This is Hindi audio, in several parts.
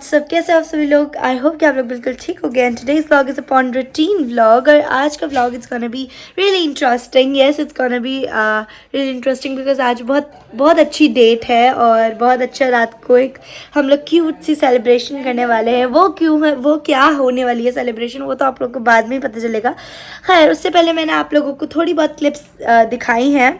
व्हाट्सअप, कैसे आप सभी लोग? आई होप कि आप लोग बिल्कुल ठीक हो गए। And today's vlog is upon routine vlog, और आज का vlog is gonna be really interesting. Yes, it's gonna be really interesting because आज बहुत बहुत अच्छी डेट है और बहुत अच्छा रात को एक हम लोग क्यूट सी सेलिब्रेशन करने वाले हैं। वो क्यों है, वो क्या होने वाली है सेलिब्रेशन, वो तो आप लोग को बाद में ही पता चलेगा। खैर, उससे पहले मैंने आप लोगों को थोड़ी बहुत क्लिप्स दिखाई हैं।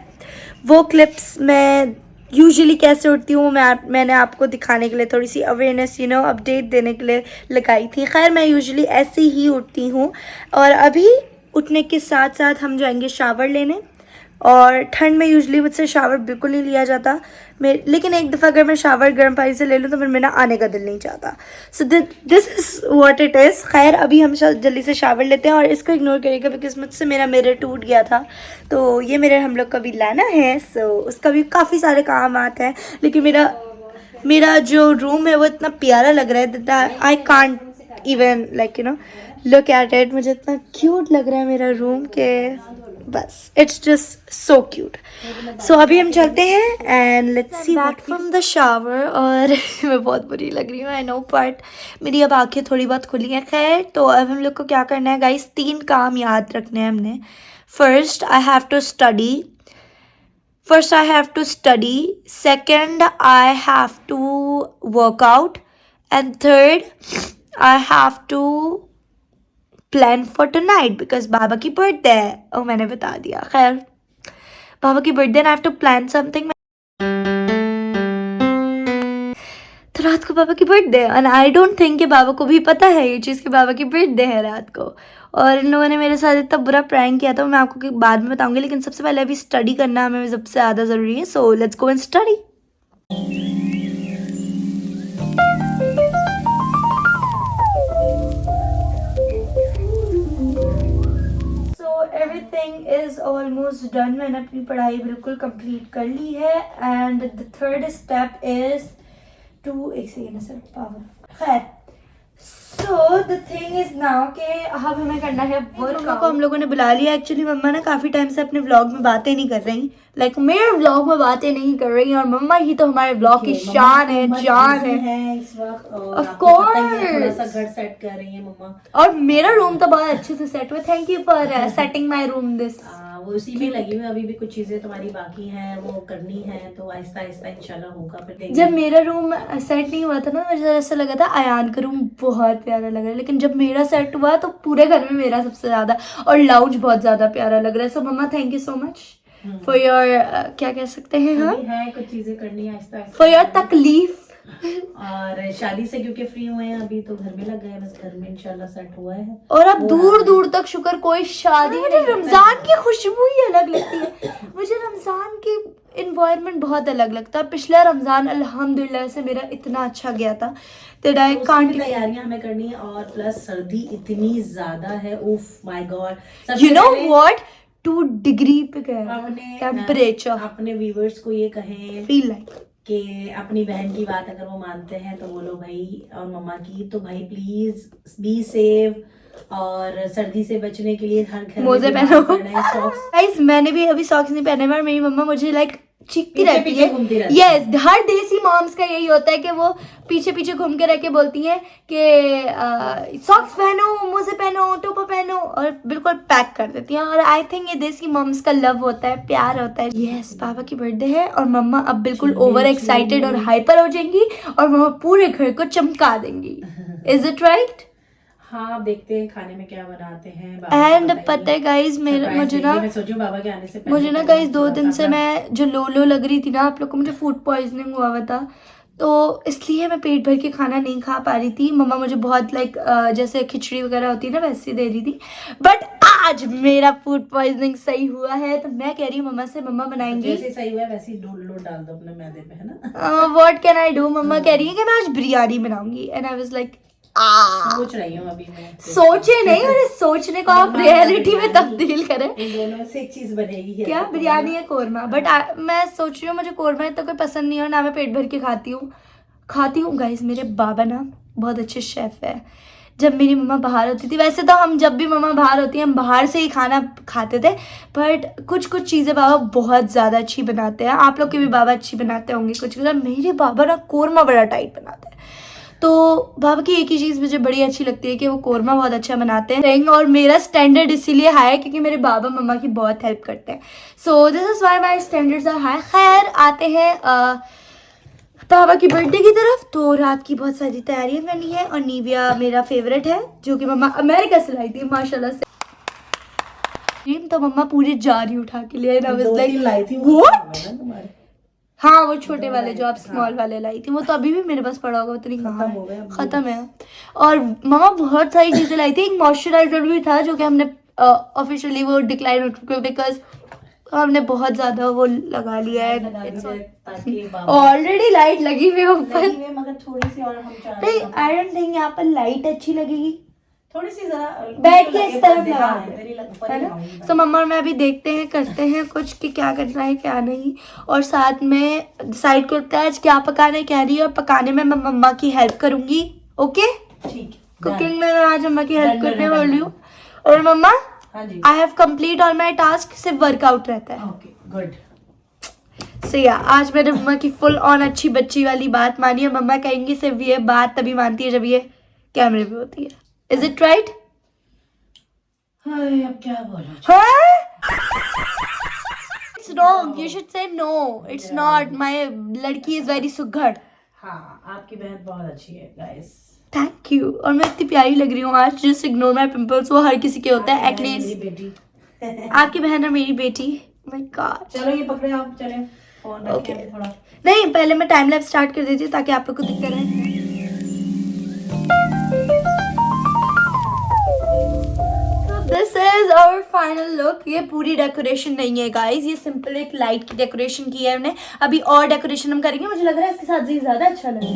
वो क्लिप्स मैं यूजुअली कैसे उठती हूँ मैंने आपको दिखाने के लिए, थोड़ी सी अवेयरनेस अपडेट देने के लिए लगाई थी। खैर, मैं यूजुअली ऐसे ही उठती हूँ। और अभी उठने के साथ साथ हम जाएंगे शावर लेने, और ठंड में यूजुअली मुझसे शावर बिल्कुल नहीं लिया जाता। लेकिन एक दफ़ा अगर मैं शावर गर्म पानी से ले लूँ तो फिर मेरा आने का दिल नहीं चाहता। सो this is what it is. खैर, अभी हम जल्दी से शावर लेते हैं, और इसको इग्नोर करिएगा बिकॉज मुझसे मेरा मिरर टूट गया था, तो ये मिरर हम लोग का भी लाना है। सो उसका भी काफ़ी सारे काम आते हैं। लेकिन मेरा जो रूम है वो इतना प्यारा लग रहा है that I can't even look at it. मुझे इतना क्यूट लग रहा है मेरा रूम के बस इट्स जस्ट सो क्यूट। सो अभी हम चलते हैं and let's see back from the shower. और मैं बहुत बुरी लग रही हूँ, आई नो, बट मेरी अब आंखें थोड़ी बहुत खुली हैं। खैर, तो अब हम लोग को क्या करना है गाइस, 3 काम याद रखने हैं हमने। First, I have to study. Second, I have to work out. And third, I have to plan for tonight because बाबा की बर्थडे है। ओ, मैंने बता दिया। खैर, बाबा की birthday and I have to plan something. तो रात को बाबा की बर्थडे है, एंड आई डोंट थिंक कि बाबा को भी पता है ये चीज़ कि बाबा की बर्थडे है रात को। और इन लोगों ने मेरे साथ इतना बुरा प्रैंक किया था, मैं आपको बाद में बताऊंगी। लेकिन सबसे पहले अभी स्टडी करना हमें सबसे ज़्यादा ज़रूरी है। So let's go and study. Everything is almost done. मैंने अपनी पढ़ाई बिल्कुल कंप्लीट कर ली है। And the third step is to खैर, so the thing is now कि अब हमें करना है वर्क। मम्मा को हम लोगों ने बुला लिया। एक्चुअली मम्मा ना काफ़ी टाइम से अपने व्लॉग में बातें नहीं कर रही, मेरे व्लॉग में बातें नहीं कर रही। और मम्मा ही तो हमारे व्लॉग की शान है, जान है इस वक्त। ऑफ कोर्स थोड़ा सा घर सेट कर रही है मम्मा, और मेरा रूम तो बहुत अच्छे से सेट हुआ। Thank you for setting my room this. वो उसी में लगी हुई। अभी भी कुछ चीजें तुम्हारी बाकी हैं, वो करनी है, तो आहिस्ता आहिस्ता इंशाल्लाह होगा। फिर जब मेरा रूम सेट नहीं हुआ था ना, मुझे ऐसा लगा था अयान का रूम बहुत प्यारा लग रहा है। लेकिन जब मेरा सेट हुआ तो पूरे घर में मेरा सबसे ज्यादा, और लाउंज बहुत ज्यादा प्यारा लग रहा है। So mamma, thank you so much for your क्या कह सकते हैं हम, है कुछ चीजें करनी है आहिस्ता आहिस्ता, फॉर योर तकलीफ। और शादी से क्योंकि फ्री हुए हैं अभी, तो घर में लग गए, बस घर में इंशाल्लाह सेट हुआ है। और अब दूर दूर तक शुक्र कोई शादी। मुझे रमजान की खुशबू ही अलग लगती है। मुझे रमजान की इन्वायरमेंट बहुत अलग लगता है। पिछला रमजान अल्हम्दुलिल्लाह से मेरा इतना अच्छा गया था। तैयारियां हमें करनी है, और प्लस सर्दी इतनी ज्यादा है, उफ my God. You know what, 2 degree पे गया टेम्परेचर। अपने व्यूअर्स को ये कहें फील लाइक कि अपनी बहन की बात अगर वो मानते हैं तो बोलो भाई, और मम्मा की तो भाई प्लीज बी सेफ। और सर्दी से बचने के लिए हर घर मोजे पहनो। गाइस, मैंने भी अभी सॉक्स नहीं पहने, पर मेरी मम्मा मुझे चीखती रहती है। यस, हर देसी मॉम्स का यही होता है कि वो पीछे पीछे घूम के रह के बोलती हैं कि सॉक्स पहनो, मोजे पहनो, टोपा पहनो, और बिल्कुल पैक कर देती हैं। और आई थिंक ये देसी मॉम्स का लव होता है, प्यार होता है। यस, पापा की बर्थडे है और मम्मा अब बिल्कुल ओवर एक्साइटेड और हाइपर हो जाएंगी, और मम्मा पूरे घर को चमका देंगी। Is it right? हाँ, देखते हैं खाने में क्या बनाते हैं। एंड पता है गाइज, मुझे बाबा के आने से मुझे ना गाइज 2 दिन से मैं जो लो लग रही थी ना आप लोग को, मुझे फूड पॉइजनिंग हुआ था, तो इसलिए मैं पेट भर के खाना नहीं खा पा रही थी। मम्मा मुझे बहुत जैसे खिचड़ी वगैरह होती है ना, वैसे दे रही थी। बट आज मेरा फूड पॉइजनिंग सही हुआ है, तो मैं कह रही हूँ मम्मा से, मम्मा बनाएंगी। जैसे सही हुआ है वैसे ही लोड डाल दो अपने मैदे पे, है ना। What can I do. मम्मा कह रही है कि मैं आज बिरयानी बनाऊंगी, एंड आई वाज लाइक सोच रही हूँ अभी मैं। सोचे नहीं, और सोचने को आप रियलिटी में तब्दील करें। इन दोनों में से एक चीज बनेगी, क्या बिरयानी या कोरमा। बट मैं सोच रही हूँ मुझे कोरमा इतना कोई पसंद नहीं है, और ना मैं पेट भर के खाती हूँ गाइस। मेरे बाबा ना बहुत अच्छे शेफ है। जब मेरी मम्मा बाहर होती थी, वैसे तो हम जब भी मम्मा बाहर होती है हम बाहर से ही खाना खाते थे, बट कुछ चीज़ें बाबा बहुत ज़्यादा अच्छी बनाते हैं। आप लोग के भी बाबा अच्छी बनाते होंगे कुछ। मेरे बाबा ना कोरमा बड़ा टाइट बनाते हैं, तो बाबा की एक ही चीज़ मुझे बड़ी अच्छी लगती है कि वो कोरमा बहुत अच्छा बनाते हैं, और मेरा स्टैंडर्ड इसीलिए हाई है क्योंकि मेरे बाबा मम्मा की बहुत हेल्प करते हैं। So this is why my standards are high. खैर आते हैं पापा की बर्थडे की तरफ। तो रात की बहुत सारी तैयारियां करनी है, और निविया मेरा फेवरेट है जो कि मम्मा अमेरिका से लाई थी माशाल्लाह से। तो मम्मा पूरी जारी उठा के लिए लाई थी तुम्हारे। हाँ वो छोटे वाले जो आप स्मॉल वाले लाई थी, वो तो अभी भी मेरे पास पड़ा होगा, पता नहीं कहाँ है, खत्म है। और मम्मा बहुत सारी चीजें लाई थी, एक मॉइस्चराइजर भी था जो कि हमने ऑफिशियली वो डिक्लाइन बिकॉज हमने बहुत ज्यादा वो लगा लिया है। ऑलरेडी लाइट लगी हुई है ऊपर, मगर थोड़ी सी और हम चाह नहीं आई डोंट थिंक यहाँ पर लाइट अच्छी लगेगी, थोड़ी सी जरा बैठ के इस तरफ लगा है ना। सो मम्मा और मैं अभी देखते हैं, करते हैं कुछ कि क्या करना है क्या नहीं, और साथ में डिसाइड करते हैं आज क्या पकाना है क्या नहीं, और पकाने में मैं मम्मा की हेल्प करूंगी। ओके ठीक, कुकिंग में मैं आज मम्मा की हेल्प करने वाली हूँ। और mamma I have complete all my task, सिर्फ वर्कआउट रहता है। Okay good. सो या आज मैंने मम्मा की फुल ऑन अच्छी बच्ची वाली बात मानी है। मम्मा कहेंगी सिर्फ ये बात तभी मानती है जब ये कैमरे पे होती है। Is it right? हाय अब क्या बोलूं? It's wrong. You should say no. It's not. My लड़की is very सुघड़. हाँ आपकी बहन बहुत अच्छी है गाइस। Thank you. और मैं इतनी प्यारी लग रही हूँ आज। Just ignore my pimples. वो हर किसी के होता है एक्ने। मेरी बेटी। आपकी बहन और मेरी बेटी। My God. चलो ये पकड़े आप, चले फोन रखें अभी थोड़ा। नहीं पहले मैं टाइम लैप्स स्टार्ट कर देती हूँ ताकि आप लोग को दिक्कत रहे। This is our final look. ये पूरी डेकोरेशन नहीं है गाइस, ये सिंपल एक लाइट की डेकोरेशन की है हमने। अभी और डेकोरेशन हम करेंगे, मुझे लग रहा है इसके साथ ये ज्यादा अच्छा लगेगा।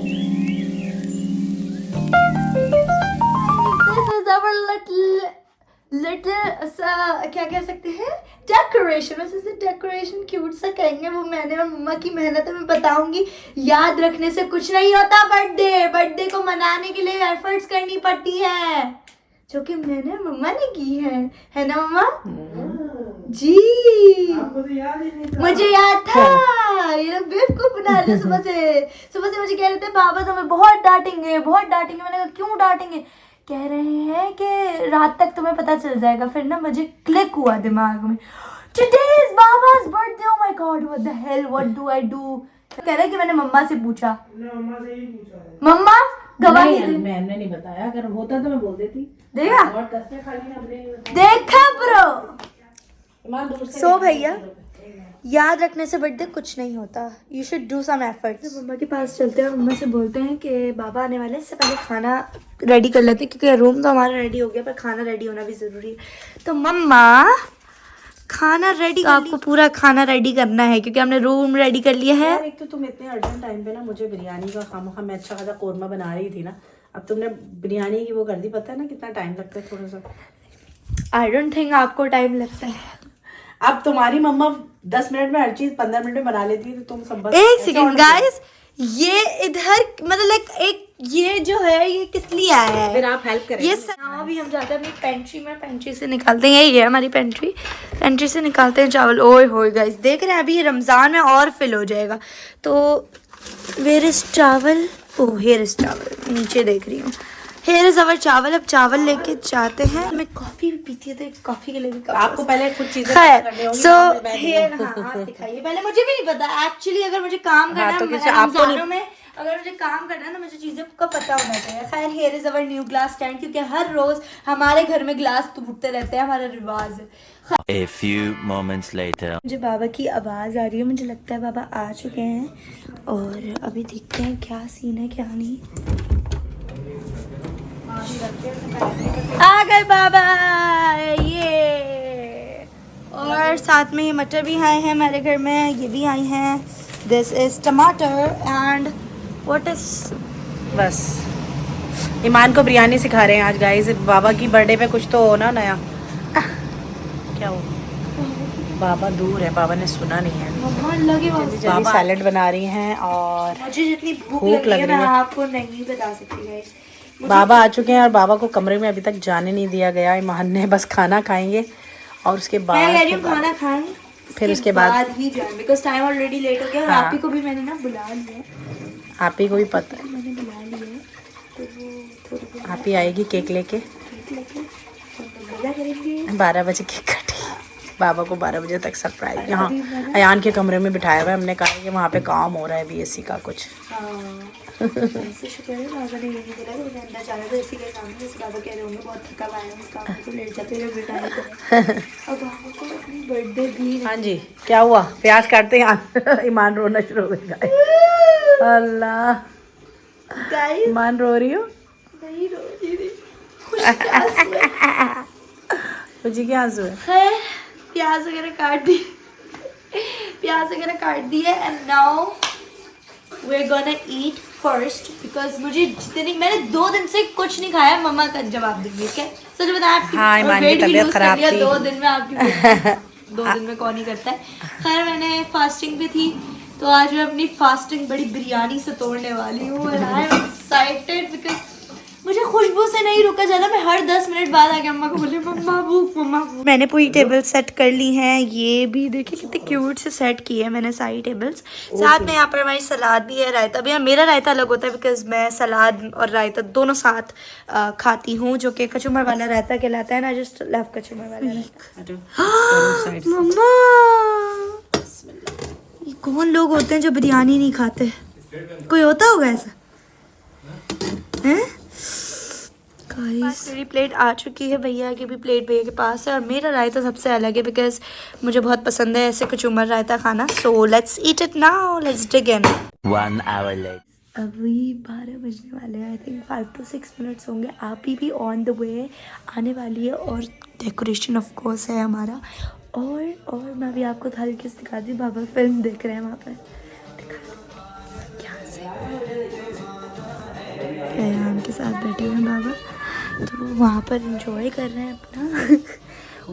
दिस इज आवर लिटिल सा क्या कह सकते हैं डेकोरेशन। वैसे इसे डेकोरेशन क्यूट सा कहेंगे, वो मैंने और मम्मा की मेहनत है। मैं बताऊंगी याद रखने से कुछ नहीं होता। बर्थडे को मनाने के लिए एफर्ट्स करनी पड़ती है, जो कि मैंने और मम्मा ने की है ना मम्मा जी। आपको तो याद ही नहीं था। मुझे याद था, ये लोग बेवकूफ बना रहे थे। सुबह से मुझे कह रहे थे पापा तुम्हें बहुत डांटेंगे बहुत डांटेंगे। मैंने कहा क्यों डांटेंगे? कह रहे हैं कि रात तक तुम्हें पता चल जाएगा। फिर ना मुझे क्लिक हुआ दिमाग में, today is Baba's birthday, oh my god what the hell what do I do। कह रहा है कि मैंने मम्मा से पूछा। मम्मा से ही पूछा है। मम्मा गवाही मैंने नहीं बताया, अगर होता तो मैं बोल देती। देखा और कसमें खाली ना अपने देखा ब्रो। ईमान दूर से सो भैया याद रखने से बर्थडे कुछ नहीं होता, you should do some efforts. मम्मा के पास चलते हैं, मम्मा से बोलते हैं कि बाबा आने वाले हैं, इससे पहले खाना रेडी कर लेते हैं क्योंकि रूम तो हमारा रेडी हो गया पर खाना रेडी होना भी ज़रूरी है। तो मम्मा खाना रेडी, तो आपको पूरा खाना रेडी करना है क्योंकि हमने रूम रेडी कर लिया है। एक तो तुम इतने अर्जेंट टाइम पे ना मुझे बिरयानी का खामोखा मैं अच्छा खासा कोरमा बना रही थी ना, अब तुमने बिरयानी की वो कर दी। पता है ना कितना टाइम लगता है थोड़ा सा। आई डोंट थिंक आपको टाइम लगता है। अब तुम्हारी मम्मा 10 मिनट में हर चीज 15 मिनट में बना लेती है, तो तुम सब बस एक सेकंड गाइस, ये इधर मतलब लाइक एक ये जो है ये किस लिए आया है? फिर आप हेल्प करें। ये सामान भी हम जाते हैं अपनी पेंट्री में, पेंट्री से निकालते हैं। ये है हमारी पेंट्री, पेंट्री से निकालते हैं चावल। ओए होए गाइस देख रहे हैं अभी ये रमज़ान में और फिल हो जाएगा। तो वेयर इज चावल? ओह हेयर इज चावल, नीचे देख रही हूँ हेयर इज अवर चावल। अब चावल लेके जाते हैं। मैं कॉफ़ी भी पीती है तो कॉफ़ी के लिए भी आपको पहले कुछ चीजें खैर। सो हेयर आप दिखाइए पहले, मुझे भी नहीं पता एक्चुअली। अगर मुझे काम करना है रमज़ानों में, अगर मुझे काम करना है तो मुझे चीज़ें का पता होना चाहिए। खैर here is our new glass stand, क्योंकि हर रोज़ हमारे घर में ग्लास टूटते रहते हैं, हमारा रिवाज है। A few moments later. मुझे बाबा की आवाज़ आ रही है, मुझे लगता है बाबा आ चुके हैं और अभी देखते हैं क्या सीन है क्या नहीं। आ गए बाबा ये, और साथ में ये मटर भी आए हैं हमारे घर में, ये भी आई हैं। दिस इज टमाटर एंड व्हाट इज, बस ईमान को बिरयानी सिखा रहे हैं आज गाइस। बाबा की बर्थडे पे कुछ तो हो ना नया। क्या हो? बाबा दूर है, बाबा ने सुना नहीं है। जल्दी सैलेड बना रही हैं और मुझे जितनी भूख लग रही है मैं आपको नहीं बता सकती गाइस। बाबा आ चुके हैं और बाबा को कमरे में अभी तक जाने नहीं दिया गया। ईमान ने बस खाना खाएंगे और उसके बाद मैं कह रही हूँ खाना खाएं फिर उसके बाद ही जाएं बिकॉज टाइम ऑलरेडी लेट हो गया। और हाँ। आप ही को भी मैंने ना बुला लिया, आप ही को भी पता है। मैंने बुला लिया आप ही आएगी केक लेके। 12 बजे केक कटी। बाबा को 12 बजे तक सरप्राइज। यहाँ अयान के कमरे में बिठाया हुआ है। हमने कहा कि वहाँ पे काम हो रहा है बीएससी का कुछ। ऐसे शुक्र है बाबा ने ये नहीं बोला कि मुझे अंदर जाना तो इसी के काम में। इस बाबा कह रहे होंगे बहुत थका हुआ है उस काम को लेट जाते हुए बिठाए थे। और बाबा को अपनी बर्थडे भी। हाँ जी क्या हुआ? प्याज काटते हैं ईमान रोना शुरू हो गया। अल्लाह गाइस ईमान रो रही हो? नहीं रो रही, खुशी के आंसू है। खुशी के आंसू है। खैर प्याज वगैरह काट दी, प्याज वगैरह काट दिए and now we are gonna eat first because मुझे जितनी मैंने 2 दिन से कुछ नहीं खाया। मम्मा का जवाब दूंगी ठीक है। सच बताया आपकी हाँ, ईमान की वेट भी तबीयत लूज कर खराब लिया थी। 2 दिन में आपकी 2 दिन में कौन ही करता है। खैर मैंने फास्टिंग भी थी तो आज मैं अपनी फास्टिंग बड़ी बिरयानी से तोड़ने वाली हूँ and I am excited because मुझे खुशबू से नहीं रुका जाता। मैं हर 10 मिनट बाद आके अम्मा को बोली मम्मा भूख मम्मा भूख। मैंने पूरी टेबल सेट कर ली हैं। ये भी देखिए कितने क्यूट से सेट किए हैं मैंने सारी टेबल्स। साथ में यहाँ पर हमारी सलाद भी है, रायता भी है। मेरा रायता अलग होता है बिकॉज मैं सलाद और रायता दोनों साथ खाती हूँ, जो कि कचुम्बर वाला रायता कहलाता है ना। जस्ट लव कचुम्बर वाला रायता। मम्मा ये कौन लोग होते हैं जो बिरयानी नहीं खाते? कोई होता होगा ऐसा हैं? मेरी प्लेट आ चुकी है, भैया की भी प्लेट भैया के पास है। और मेरा रायता सबसे अलग है बिकॉज मुझे बहुत पसंद है ऐसे कचुम्बर रायता खाना। So let's eat it now, let's dig in. 1 hour later. अभी 12 बजने वाले हैं। आई थिंक 5 to 6 मिनट्स होंगे। आप भी ऑन द वे आने वाली है और डेकोरेशन ऑफ कोर्स है हमारा। और मैं भी आपको हल्की से दिखा दी। बाबा फिल्म देख रहे हैं वहाँ पर। अयान के साथ बैठे हुए हैं बाबा, तो वहाँ पर एंजॉय कर रहे हैं अपना।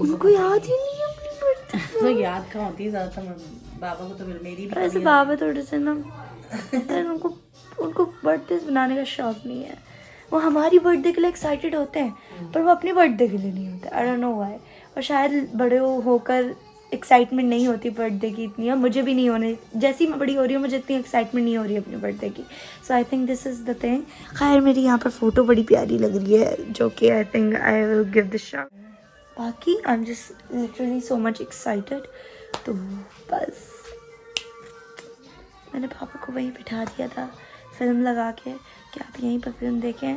उनको याद ही नहीं है अपनी बर्थडे। तो याद कहाँ होती है ज़्यादातर बाबा को। तो मेरी भी ऐसे बाबा थोड़े से ना उनको बर्थडे बनाने का शौक नहीं है। वो हमारी बर्थडे के लिए एक्साइटेड होते हैं पर वो अपनी बर्थडे के लिए नहीं होते। I don't know why. और शायद बड़े होकर एक्साइटमेंट नहीं होती बर्थडे की इतनी, और मुझे भी नहीं होने। जैसी मैं बड़ी हो रही हूँ मुझे इतनी एक्साइटमेंट नहीं हो रही है अपनी बर्थडे की। So I think this is the thing. खैर मेरी यहाँ पर फ़ोटो बड़ी प्यारी लग रही है जो कि I think I will give this shot. बाकी I am just literally so much excited. तो बस मैंने पापा को वहीं बिठा दिया था फिल्म लगा के कि आप यहीं पर फिल्म देखें,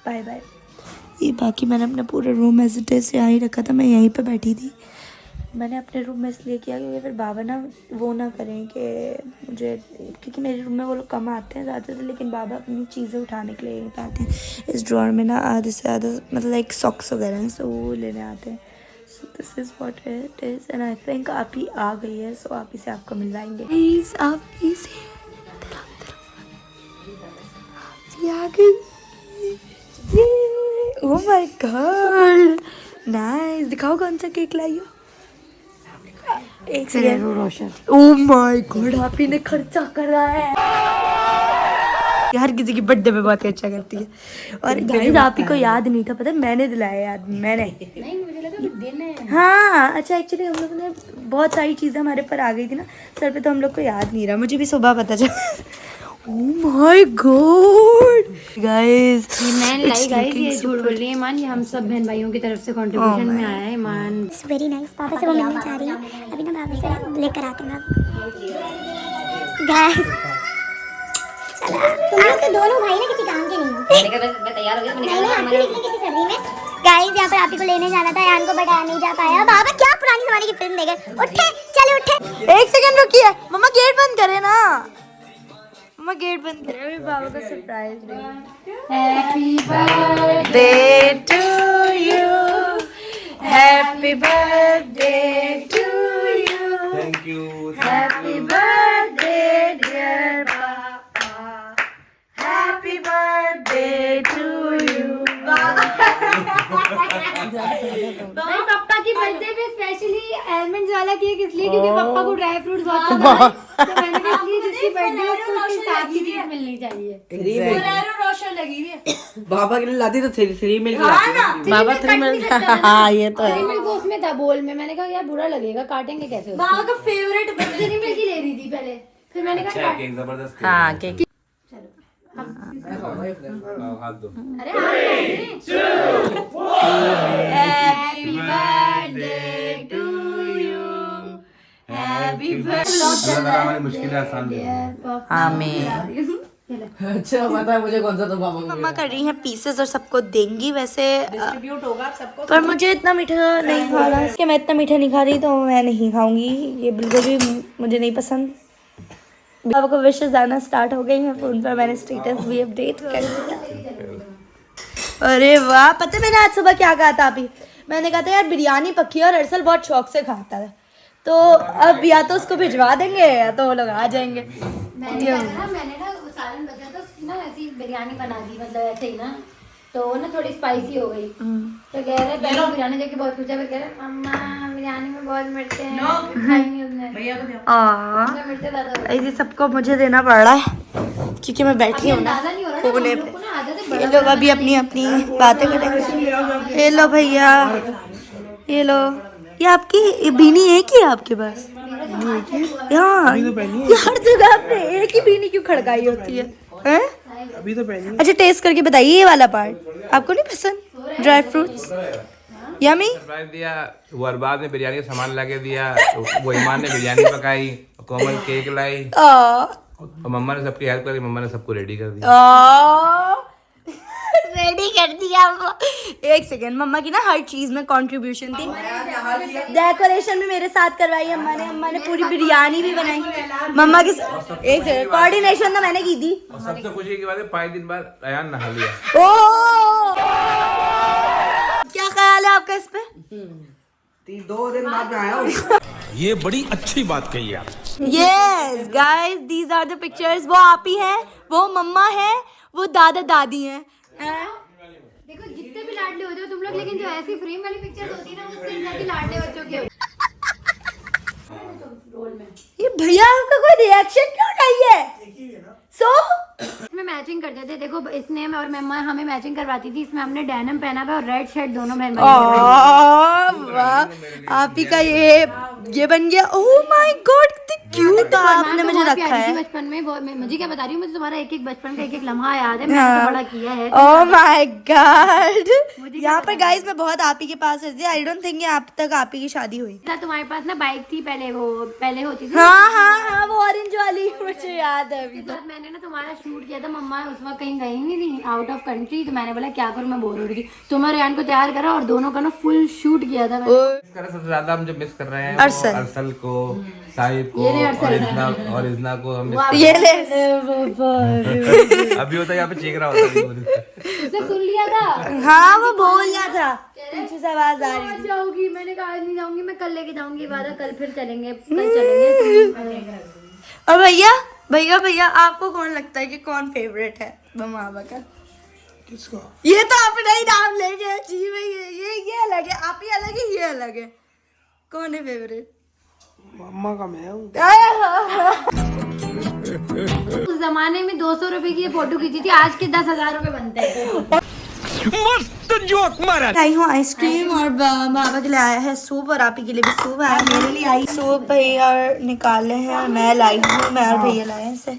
बाय बाय। ये बाकी मैंने अपना पूरा रूम एज इट इज़ यहाँ ही रखा था। मैं यहीं पे बैठी थी। मैंने अपने रूम में इसलिए किया क्योंकि फिर बाबा ना वो ना करें कि मुझे, क्योंकि मेरे रूम में वो लोग कम आते हैं ज़्यादातर, लेकिन बाबा अपनी चीज़ें उठाने के लिए यहीं पे आते हैं। इस ड्रॉअर में ना आधे से ज़्यादा मतलब लाइक सॉक्स वगैरह हैं, सो वो लेने आते हैं। So this is what it is and I think आप ही आ गई है। सो आप ही से आपको मिलवाएंगे। प्लीज़ आप ही से आ गई। Oh my God nice. दिखाओ कौन सा केक लाई हो। एक second. Roshan. Oh my God आप ही ने खर्चा करा है। हर किसी की बर्थडे पे बहुत खर्चा करती है। और गाइस आप ही को याद नहीं था, पता है मैंने दिलाया याद। मैंने नहीं, मुझे लगा देना है। हाँ अच्छा, एक्चुअली हम लोग ने बहुत सारी चीज़ें हमारे पर आ गई थी ना सर पे, तो हम लोग को याद नहीं रहा। मुझे भी सुबह पता चला। ओह माय गॉड गाइस मैंने लाई गाइस, ये झूठ बोल रही है ईमान। ये हम सब बहन भाइयों की तरफ से कंट्रीब्यूशन में आया है ईमान। It's very nice. पापा से वो मिलना चाह रही है। अभी ना बाबा से लेकर आते हैं गाइस। चला तुम लोग तो दोनों भाई ना किसी काम के नहीं हो। मैंने कहा मैं तैयार हो गया, मैंने कहा आपको निकले किसी सर्दी में। गाइस यहाँ पर आप ही को लेने जाना था, यान को बट नहीं जा पाया। बाबा क्या पुरानी जमाने की फिल्म देखे। उठे चले उठे। एक सेकंड रुकिए, मम्मा गेट बंद करे ना। मम्मा गेट बंद करे। अभी बाबा का surprise happy birthday to you, happy birthday to you, thank you. Happy birthday dear papa, happy birthday to you. भाई पापा की बर्थडे पे स्पेशली एलमंड्स वाला केक इसलिए क्योंकि पापा को ड्राई फ्रूट्स बहुत पसंद है। तो मैंने कहा इसलिए जिसकी बर्थडे है उसको उसके साथ की चीज मिलनी चाहिए। रोशन लगी हुई है। बाबा के लिए लाती तो 3 मिल गया। बाबा 3 मिल। हाँ ये तो है। मेरे को उसमें था बोल में, मैंने कहा यार बुरा लगेगा, काटेंगे कैसे उसको। बाबा का फेवरेट बर्थडे मिल की ले रही थी पहले, फिर मैंने कहा केक जबरदस्त। हाँ केक। हाथ दो। अरे happy birthday to you, happy Allah ताला हमारी मुश्किलें आसान करे। आमीन। अच्छा पता है मुझे कौन सा तो पापा को मम्मा कर रही हैं पीसेस और सबको देंगी वैसे डिस्ट्रीब्यूट होगा सबको। पर मुझे इतना मीठा नहीं खाना इसके, मैं इतना मीठा नहीं खा रही तो मैं नहीं खाऊंगी, ये बिल्कुल भी मुझे नहीं पसंद। बाबा को विशेस आना स्टार्ट हो गई हैं फ़ोन पर, मैंने स्टेटस भी अपडेट कर दिया। अरे वाह, पता है मैंने आज सुबह क्या कहा था अभी, मैंने कहा था यार बिरयानी पक्की है और अरसल बहुत शौक से खाता है, तो अब या तो उसको भिजवा देंगे या तो वो लोग आ जाएंगे। मैंने ना सालन बचा था उसकी ना ऐसी बिरयानी बना दी, मतलब ऐसे ही ना, तो वो ना थोड़ी स्पाइसी हो गई, तो कह रहे पहले बिरयानी देख के बहुत पूछा, फिर कह रहे अम्मा बिरयानी में बहुत मिर्चे हैं, खाई नहीं उसने, मिर्चे ज्यादा। ऐसे सबको मुझे देना पड़ रहा है क्योंकि मैं बैठी हूँ ना अंदाजा नहीं हो रहा कोने ना, पे। हमको ना आदत है ये लोग अभी अपनी अपनी बातें करेंगे। ये लो भैया, ये लो, ये आपकी बीनी एक ही है आपके पास? यार ये हर जगह आपने एक ही बीनी क्यों खड़काई होती है, हैं? अभी तो पहनी। अच्छा टेस्ट करके बताइए ये वाला पार्ट आपको नहीं पसंद? Dry fruits yummy. सरप्राइज दिया, वो अरबाज ने बिरयानी का सामान ला के दिया, वो ईमान ने बिरयानी पकाई, कोमल केक लाई और मम्मा ने सबकी हेल्प करी, मम्मा ने सबको रेडी कर दिया। रेडी कर दिया वो। एक सेकेंड, मम्मा की ना हर चीज में कंट्रीब्यूशन थी, डेकोरेशन भी मेरे साथ करवाई अम्मा ने पूरी बिरयानी भी बनाई मम्मा के साथ। एक सेकेंड, कोऑर्डिनेशन तो मैंने की थी। और सबसे खुशी की बात है 5 दिन बाद अयान नहा लिया। ओ क्या ख्याल है आपका इस पे? 2 दिन बाद में आया हूँ। ये बड़ी अच्छी बात कही आप। Yes guys, these are the pictures. वो आप ही हैं, वो मम्मा है, वो दादा दादी हैं। देखो जितने भी लाडले होते हो तुम लोग, लेकिन जो ऐसी फ्रेम वाली पिक्चर्स होती है ना, वो सिर्फ जाके लाडले बच्चों के रोल में। ये भैया आपका कोई रिएक्शन क्यों नहीं है? सो इसमें मैचिंग करते थे, देखो इसने और मम्मा हमें मैचिंग करवाती थी, इसमें हमने डेनिम पहना हुआ और रेड शर्ट दोनों बहन भाई। वाह, आप ही का ये बन गया। ओह माय गॉड, कितनी क्यूट आपने मुझे रखा है। बचपन में मुझे क्या बता रही हूँ, मुझे तुम्हारा एक एक बचपन का एक एक लम्हा याद है, मैंने तो बड़ा किया है। ओह माय गॉड, यहाँ पर गाइस मैं बहुत आप ही के पास रहती थी। आई डोंट थिंक आप तक आप ही की शादी हुई। तुम्हारे पास ना बाइक थी पहले, वो पहले होती थी। हाँ वो ऑरेंज वाली मुझे याद है अभी तो। मैंने ना तुम्हारा शूट किया था, मम्मा उस वक्त कहीं गई नहीं थी, आउट ऑफ कंट्री, तो मैंने बोला क्या करूँ, मैं बोर हो रही थी, तुम्हारे यान को तैयार करा और दोनों का ना फुल शूट किया था। सबसे ज्यादा हम जो मिस कर रहे हैं वो अरसल को, साहिब को और इजना को हम miss ये ले अभी होता है यहाँ पे चीख रहा होता है। उसने सुन लिया था। हाँ वो बोल रहा था, पीछे से आवाज आ रही थी। जाऊंगी, मैंने कहा आज नहीं जाऊंगी, मैं कल लेके जाऊंगी, वादा कल फिर चलेंगे, कल चलेंगे। और भैया आपको कौन लगता है कि कौन फेवरेट है मम्मा का? किसका? ये तो अपना ही नाम लेके जी भैया, ये अलग है, आप ही अलग है, ये अलग है, कौन है फेवरेट? मम्मा का मैं हूँ। उस जमाने में 200 रुपए की ये फोटो खींची थी, आज के 10,000 रुपए बनते हैं। मस्त जोक मारा। आई हूँ आइसक्रीम और बाबा के लिए आया है सूप और आप ही के लिए भी सूप आया, मेरे लिए आई सूप भैया निकाले हैं, मैं लाई हूँ, मैं और भैया लाए हैं इसे।